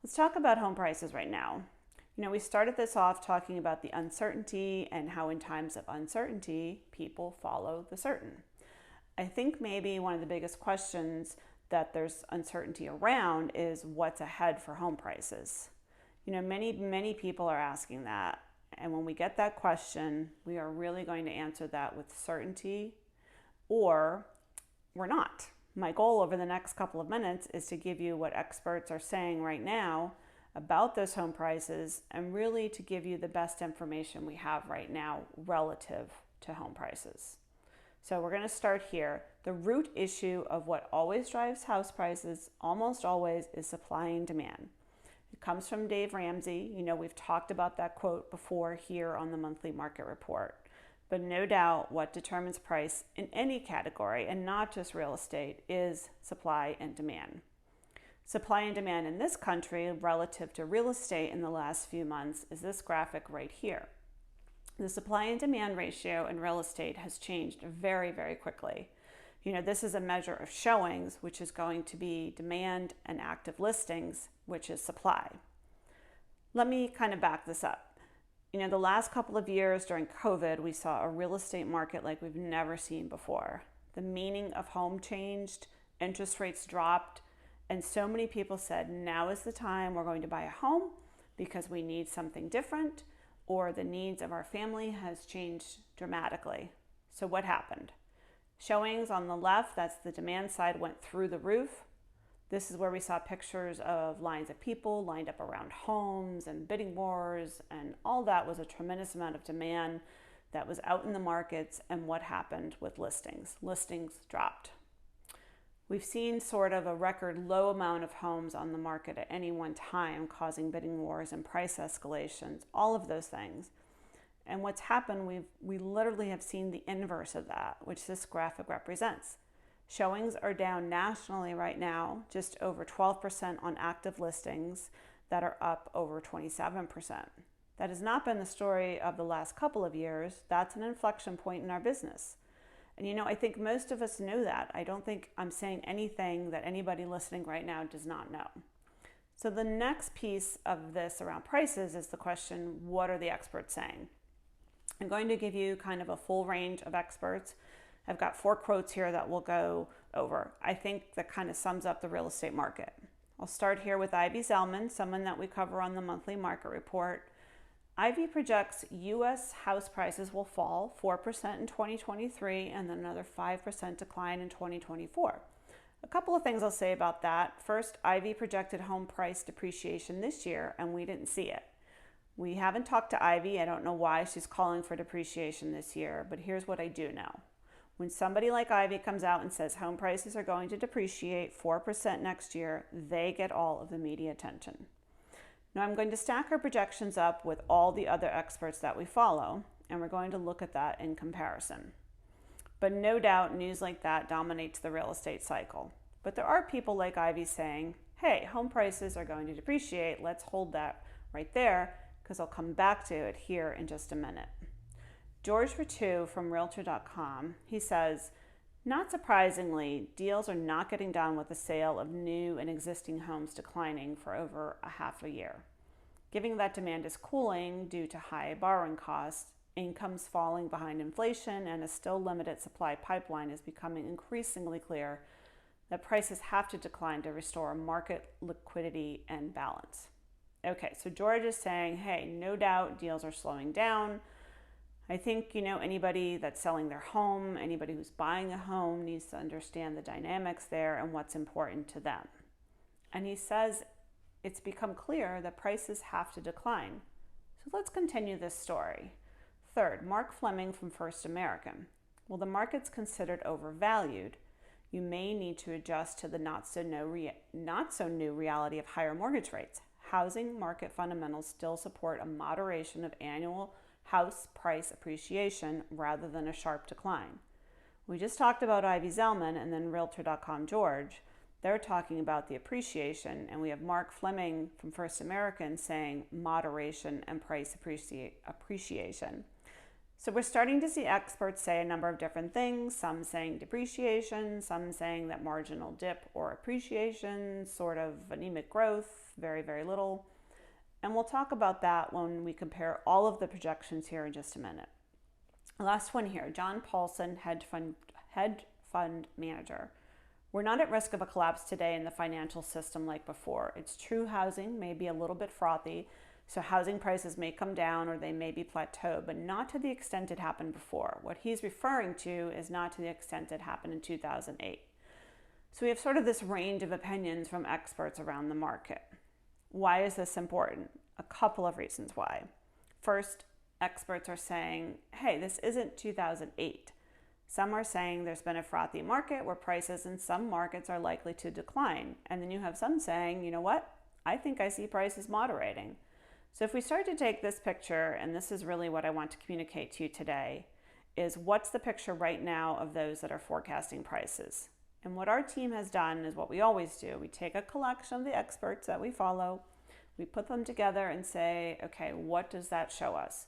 Let's talk about home prices right now. We started this off talking about the uncertainty and how in times of uncertainty, people follow the certain. I think maybe one of the biggest questions that there's uncertainty around is what's ahead for home prices. Many people are asking that. And when we get that question, we are really going to answer that with certainty or we're not. My goal over the next couple of minutes is to give you what experts are saying right now about those home prices and really to give you the best information we have right now relative to home prices. So we're going to start here. The root issue of what always drives house prices, almost always, is supply and demand. It comes from Dave Ramsey. We've talked about that quote before here on the monthly market report. But no doubt what determines price in any category, and not just real estate, is supply and demand. Supply and demand in this country relative to real estate in the last few months is this graphic right here. The supply and demand ratio in real estate has changed very, very quickly. This is a measure of showings, which is going to be demand, and active listings, which is supply. Let me kind of back this up. The last couple of years during COVID, we saw a real estate market like we've never seen before. The meaning of home changed, interest rates dropped, and so many people said, now is the time we're going to buy a home because we need something different, or the needs of our family has changed dramatically. So what happened? Showings on the left, that's the demand side, went through the roof. This is where we saw pictures of lines of people lined up around homes and bidding wars, and all that was a tremendous amount of demand that was out in the markets. And what happened with listings? Listings dropped. We've seen sort of a record low amount of homes on the market at any one time, causing bidding wars and price escalations, all of those things. And what's happened, we literally have seen the inverse of that, which this graphic represents. Showings are down nationally right now, just over 12% on active listings that are up over 27%. That has not been the story of the last couple of years. That's an inflection point in our business. And I think most of us know that. I don't think I'm saying anything that anybody listening right now does not know. So the next piece of this around prices is the question, what are the experts saying? I'm going to give you kind of a full range of experts. I've got 4 quotes here that we'll go over. I think that kind of sums up the real estate market. I'll start here with Ivy Zelman, someone that we cover on the monthly market report. Ivy projects U.S. house prices will fall 4% in 2023 and then another 5% decline in 2024. A couple of things I'll say about that. First, Ivy projected home price depreciation this year, and we didn't see it. We haven't talked to Ivy. I don't know why she's calling for depreciation this year, but here's what I do know. When somebody like Ivy comes out and says home prices are going to depreciate 4% next year, they get all of the media attention. Now I'm going to stack our projections up with all the other experts that we follow, and we're going to look at that in comparison. But no doubt news like that dominates the real estate cycle. But there are people like Ivy saying, hey, home prices are going to depreciate. Let's hold that right there because I'll come back to it here in just a minute. George Ritu from Realtor.com, he says, not surprisingly, deals are not getting done with the sale of new and existing homes declining for over a half a year. Given that demand is cooling due to high borrowing costs, incomes falling behind inflation, and a still limited supply pipeline, is becoming increasingly clear that prices have to decline to restore market liquidity and balance. Okay, so George is saying, hey, no doubt deals are slowing down. I think, anybody that's selling their home, anybody who's buying a home needs to understand the dynamics there and what's important to them. And he says it's become clear that prices have to decline. So let's continue this story. Third, Mark Fleming from First American. Well, the market's considered overvalued. You may need to adjust to the not so new reality of higher mortgage rates. Housing market fundamentals still support a moderation of annual house price appreciation rather than a sharp decline. We just talked about Ivy Zelman and then Realtor.com George. They're talking about the appreciation, and we have Mark Fleming from First American saying moderation and price appreciation. So we're starting to see experts say a number of different things, some saying depreciation, some saying that marginal dip or appreciation, sort of anemic growth, very, very little. And we'll talk about that when we compare all of the projections here in just a minute. Last one here, John Paulson, hedge fund manager. We're not at risk of a collapse today in the financial system like before. It's true housing may be a little bit frothy, so housing prices may come down or they may be plateaued, but not to the extent it happened before. What he's referring to is not to the extent it happened in 2008. So we have sort of this range of opinions from experts around the market. Why is this important? A couple of reasons why. First, experts are saying, hey, this isn't 2008. Some are saying there's been a frothy market where prices in some markets are likely to decline. And then you have some saying, you know what? I think I see prices moderating. So if we start to take this picture, and this is really what I want to communicate to you today, is what's the picture right now of those that are forecasting prices? And what our team has done is what we always do. We take a collection of the experts that we follow, we put them together and say, okay, what does that show us?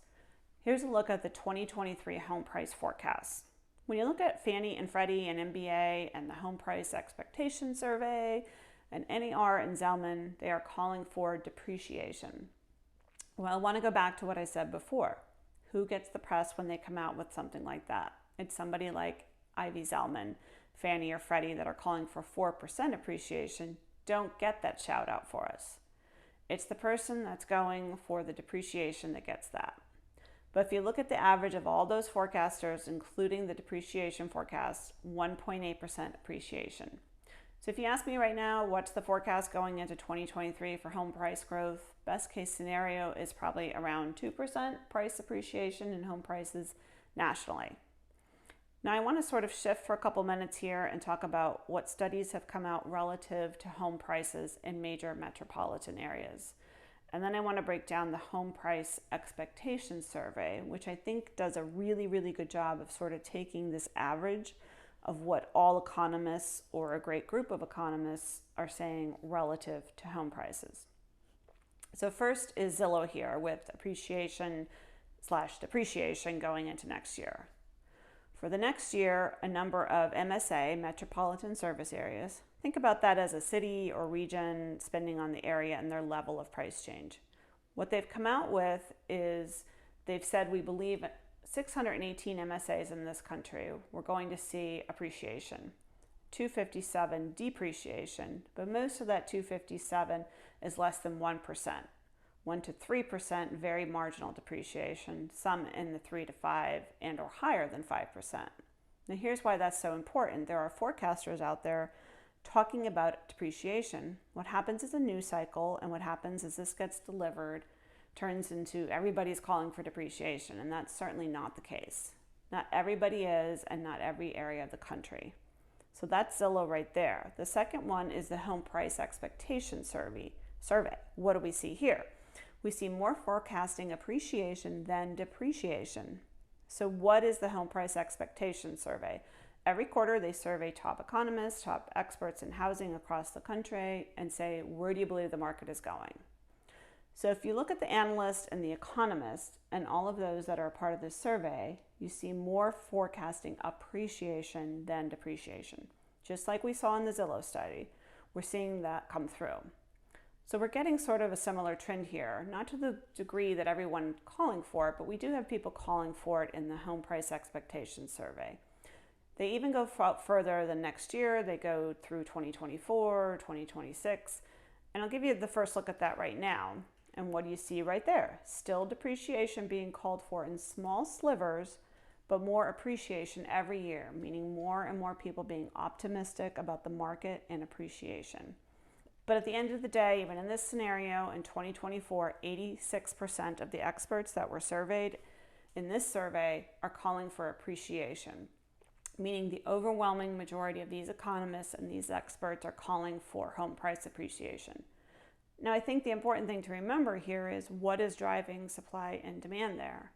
Here's a look at the 2023 home price forecasts. When you look at Fannie and Freddie and MBA and the Home Price Expectation Survey and NAR and Zelman, they are calling for depreciation. Well, I want to go back to what I said before. Who gets the press when they come out with something like that? It's somebody like Ivy Zelman, Fannie or Freddie that are calling for 4% appreciation don't get that shout out for us. It's the person that's going for the depreciation that gets that. But if you look at the average of all those forecasters, including the depreciation forecast, 1.8% appreciation. So if you ask me right now, what's the forecast going into 2023 for home price growth? Best case scenario is probably around 2% price appreciation in home prices nationally. Now I want to sort of shift for a couple minutes here and talk about what studies have come out relative to home prices in major metropolitan areas. And then I want to break down the Home Price Expectation Survey, which I think does a really, really good job of sort of taking this average of what all economists or a great group of economists are saying relative to home prices. So first is Zillow here with appreciation/depreciation going into next year. For the next year, a number of MSA, metropolitan service areas, think about that as a city or region, spending on the area and their level of price change. What they've come out with is they've said we believe 618 MSAs in this country, we're going to see appreciation, 257 depreciation, but most of that 257 is less than 1%. 1 to 3% very marginal depreciation, some in the 3 to 5 and or higher than 5%. Now here's why that's so important. There are forecasters out there talking about depreciation. What happens is a news cycle, and what happens is this gets delivered, turns into everybody's calling for depreciation, and that's certainly not the case. Not everybody is, and not every area of the country. So that's Zillow right there. The second one is the Home Price Expectation Survey. What do we see here? We see more forecasting appreciation than depreciation. So what is the Home Price Expectation Survey? Every quarter they survey top economists, top experts in housing across the country and say, where do you believe the market is going? So if you look at the analyst and the economist and all of those that are a part of this survey, you see more forecasting appreciation than depreciation. Just like we saw in the Zillow study, we're seeing that come through. So we're getting sort of a similar trend here, not to the degree that everyone calling for it, but we do have people calling for it in the Home Price Expectation Survey. They even go further than next year. They go through 2024, 2026, and I'll give you the first look at that right now. And what do you see right there? Still depreciation being called for in small slivers, but more appreciation every year, meaning more and more people being optimistic about the market and appreciation. But at the end of the day, even in this scenario in 2024, 86% of the experts that were surveyed in this survey are calling for appreciation, meaning the overwhelming majority of these economists and these experts are calling for home price appreciation. Now, I think the important thing to remember here is what is driving supply and demand there.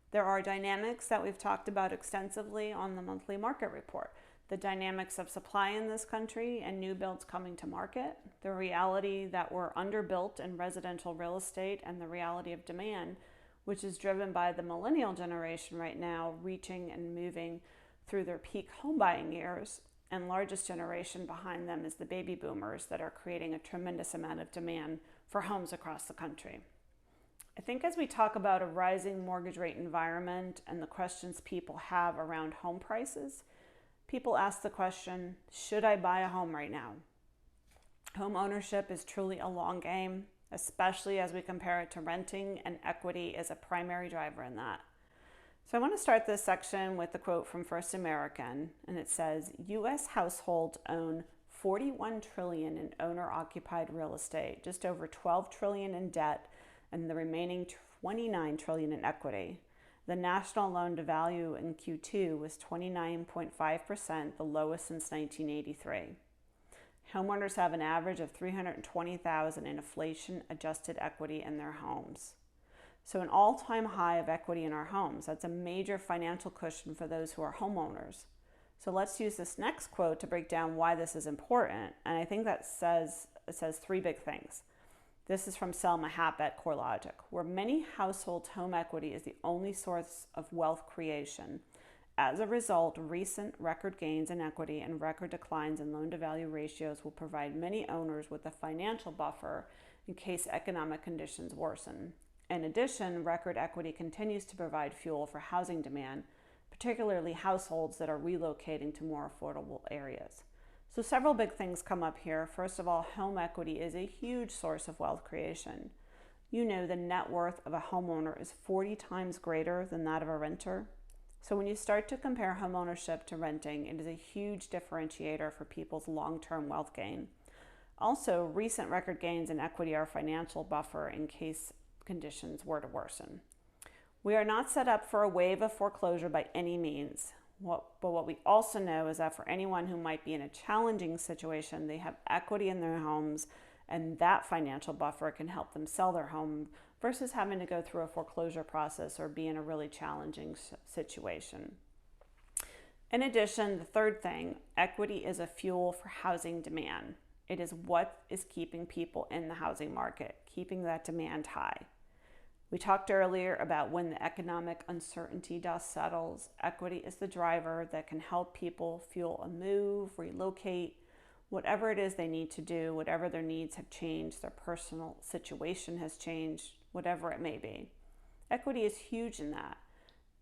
There are dynamics that we've talked about extensively on the monthly market report. The dynamics of supply in this country and new builds coming to market, the reality that we're underbuilt in residential real estate, and the reality of demand, which is driven by the millennial generation right now reaching and moving through their peak home buying years, and largest generation behind them is the baby boomers that are creating a tremendous amount of demand for homes across the country. I think as we talk about a rising mortgage rate environment and the questions people have around home prices, people ask the question, should I buy a home right now? Home ownership is truly a long game, especially as we compare it to renting, and equity is a primary driver in that. So I want to start this section with a quote from First American, and it says, U.S. households own $41 trillion in owner-occupied real estate, just over $12 trillion in debt, and the remaining $29 trillion in equity. The national loan-to-value in Q2 was 29.5%, the lowest since 1983. Homeowners have an average of $320,000 in inflation-adjusted equity in their homes. So an all-time high of equity in our homes. That's a major financial cushion for those who are homeowners. So let's use this next quote to break down why this is important. And I think it says three big things. This is from Selma Happ at CoreLogic. Where many households' home equity is the only source of wealth creation. As a result, recent record gains in equity and record declines in loan-to-value ratios will provide many owners with a financial buffer in case economic conditions worsen. In addition, record equity continues to provide fuel for housing demand, particularly households that are relocating to more affordable areas. So several big things come up here. First of all, home equity is a huge source of wealth creation. You know the net worth of a homeowner is 40 times greater than that of a renter. So when you start to compare home ownership to renting, it is a huge differentiator for people's long-term wealth gain. Also, recent record gains in equity are a financial buffer in case conditions were to worsen. We are not set up for a wave of foreclosure by any means. But what we also know is that for anyone who might be in a challenging situation, they have equity in their homes, and that financial buffer can help them sell their home versus having to go through a foreclosure process or be in a really challenging situation. In addition, the third thing, equity is a fuel for housing demand. It is what is keeping people in the housing market, keeping that demand high. We talked earlier about when the economic uncertainty dust settles, equity is the driver that can help people fuel a move, relocate, whatever it is they need to do, whatever their needs have changed, their personal situation has changed, whatever it may be. Equity is huge in that.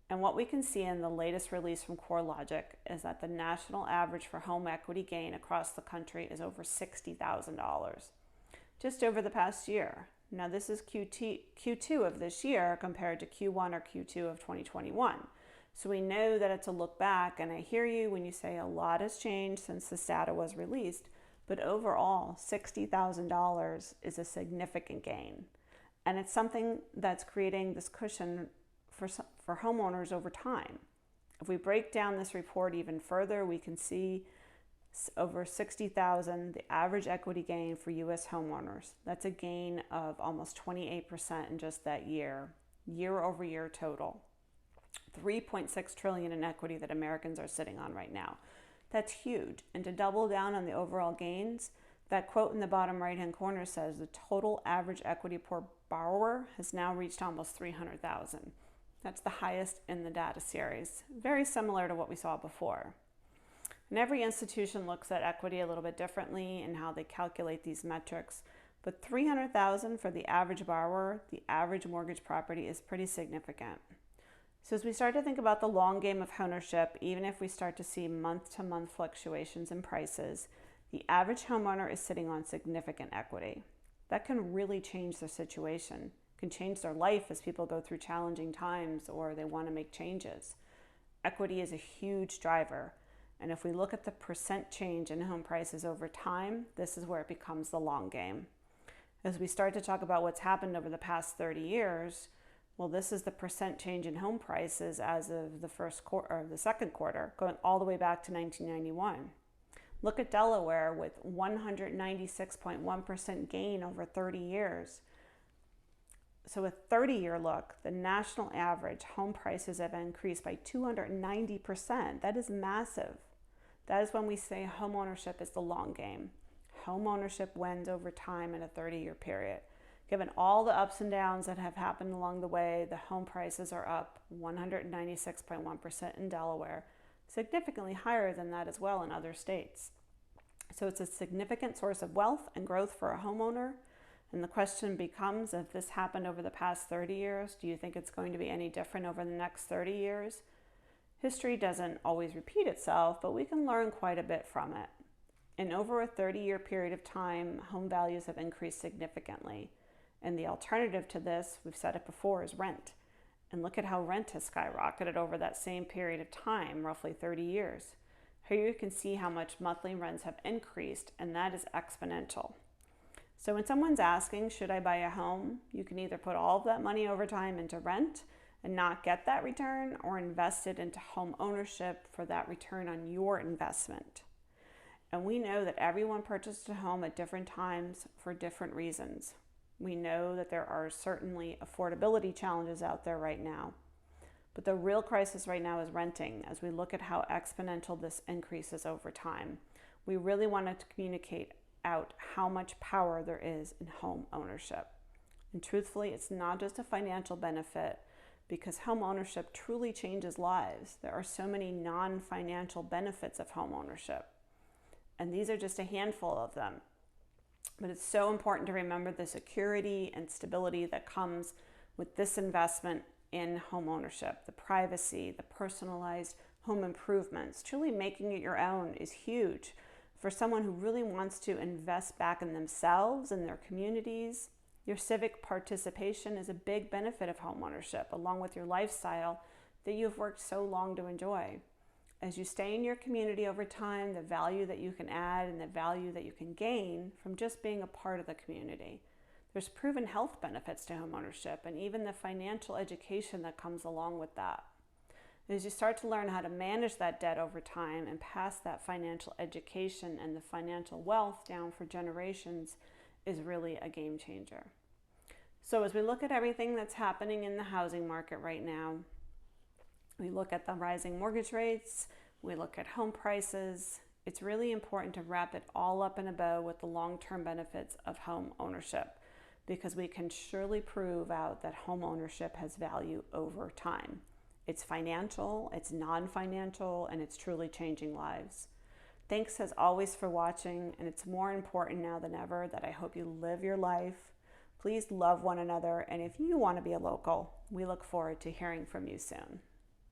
And what we can see in the latest release from CoreLogic is that the national average for home equity gain across the country is over $60,000 just over the past year. Now this is Q2 of this year compared to Q1 or Q2 of 2021. So we know that it's a look back, and I hear you when you say a lot has changed since this data was released, but overall $60,000 is a significant gain. And it's something that's creating this cushion for homeowners over time. If we break down this report even further, we can see over $60,000, the average equity gain for U.S. homeowners. That's a gain of almost 28% in just that year over year total. $3.6 trillion in equity that Americans are sitting on right now. That's huge. And to double down on the overall gains, that quote in the bottom right-hand corner says the total average equity per borrower has now reached almost $300,000. That's the highest in the data series, very similar to what we saw before. And every institution looks at equity a little bit differently in how they calculate these metrics, but $300,000 for the average borrower, the average mortgage property, is pretty significant. So as we start to think about the long game of ownership, even if we start to see month-to-month fluctuations in prices, the average homeowner is sitting on significant equity. That can really change their situation, can change their life as people go through challenging times or they want to make changes. Equity is a huge driver. And if we look at the percent change in home prices over time, this is where it becomes the long game. As we start to talk about what's happened over the past 30 years, well, this is the percent change in home prices as of the second quarter, going all the way back to 1991. Look at Delaware with 196.1% gain over 30 years. So a 30-year look, the national average home prices have increased by 290%. That is massive. That is when we say home ownership is the long game. Home ownership wins over time in a 30-year period. Given all the ups and downs that have happened along the way, the home prices are up 196.1% in Delaware, significantly higher than that as well in other states. So it's a significant source of wealth and growth for a homeowner. And the question becomes, if this happened over the past 30 years, do you think it's going to be any different over the next 30 years? History doesn't always repeat itself, but we can learn quite a bit from it. In over a 30-year period of time, home values have increased significantly. And the alternative to this, we've said it before, is rent. And look at how rent has skyrocketed over that same period of time, roughly 30 years. Here you can see how much monthly rents have increased, and that is exponential. So when someone's asking, should I buy a home? You can either put all of that money over time into rent and not get that return, or invest it into home ownership for that return on your investment. And we know that everyone purchased a home at different times for different reasons. We know that there are certainly affordability challenges out there right now. But the real crisis right now is renting, as we look at how exponential this increase is over time. We really wanted to communicate out how much power there is in home ownership. And truthfully, it's not just a financial benefit, because home ownership truly changes lives. There are so many non-financial benefits of home ownership, and these are just a handful of them. But it's so important to remember the security and stability that comes with this investment in home ownership. The privacy, the personalized home improvements, truly making it your own is huge. For someone who really wants to invest back in themselves and their communities, your civic participation is a big benefit of home ownership, along with your lifestyle that you've worked so long to enjoy. As you stay in your community over time, the value that you can add and the value that you can gain from just being a part of the community. There's proven health benefits to home ownership, and even the financial education that comes along with that. As you start to learn how to manage that debt over time and pass that financial education and the financial wealth down for generations is really a game changer. So as we look at everything that's happening in the housing market right now, we look at the rising mortgage rates, we look at home prices, it's really important to wrap it all up in a bow with the long-term benefits of home ownership, because we can surely prove out that home ownership has value over time. It's financial, it's non-financial, and it's truly changing lives. Thanks as always for watching, and it's more important now than ever that I hope you live your life. Please love one another, and if you want to be a local, we look forward to hearing from you soon.